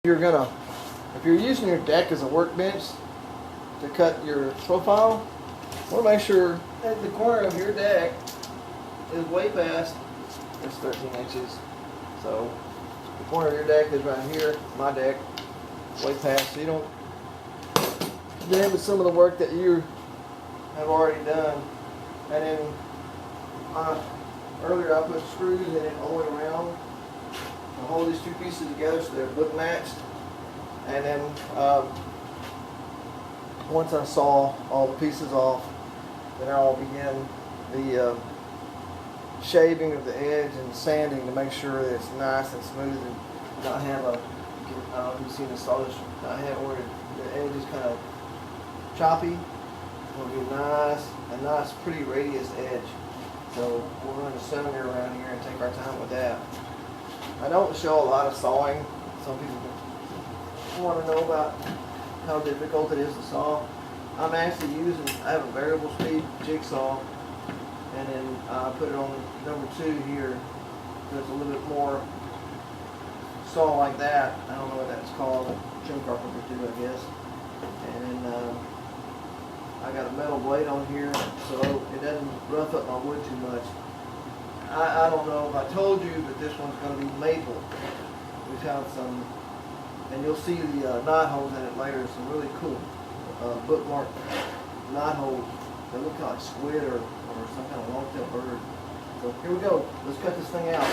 If you're using your deck as a workbench to cut your profile, you want to make sure that the corner of your deck is way past this 13 inches. So the corner of your deck is right here, my deck, way past, so you don't damage some of the work that you have already done. And then earlier I put screws in it all the way around to hold these two pieces together so they're book matched. And then once I saw all the pieces off, then I'll begin the shaving of the edge and sanding to make sure that it's nice and smooth and not have a, I don't know if you've seen this saw, not have where the edge is kind of choppy. It'll be a nice pretty radius edge. So we're going to center around here and take our time with that. I don't show a lot of sawing. Some people want to know about how difficult it is to saw. I'm actually I have a variable speed jigsaw, and then I put it on number 2 here. There's a little bit more saw like that. I don't know what that's called. Trim carpenter too, I guess. And then I got a metal blade on here, so it doesn't rough up my wood too much. I don't know if I told you, but this one's going to be maple. We've had some, and you'll see the knot holes in it later. Some really cool bookmark knot holes. They look like squid or some kind of long-tailed bird. So here we go. Let's cut this thing out.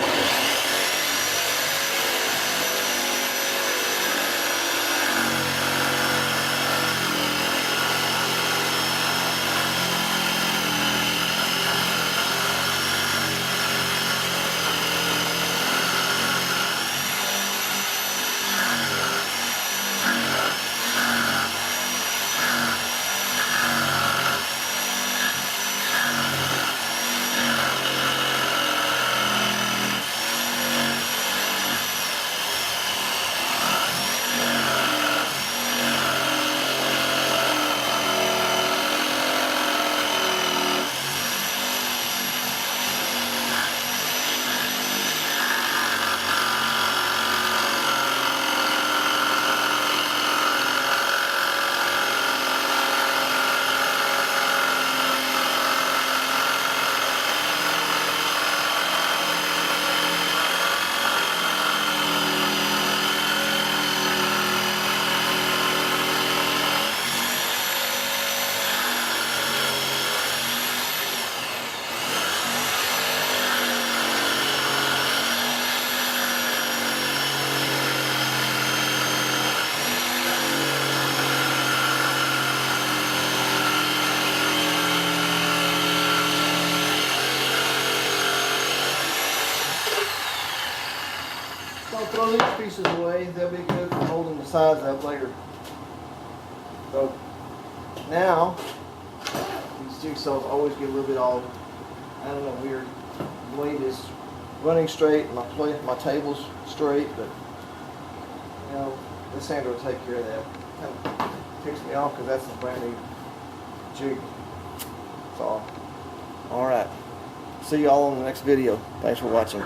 I'll throw these pieces away. They'll be good for holding the sides up later. So now, these jigsaws always get a little bit all, I don't know, weird. The blade is running straight, and my table's straight, but you know, the sander will take care of that. Kind of ticks me off because that's a brand new jig saw. Alright. See y'all on the next video. Thanks for watching.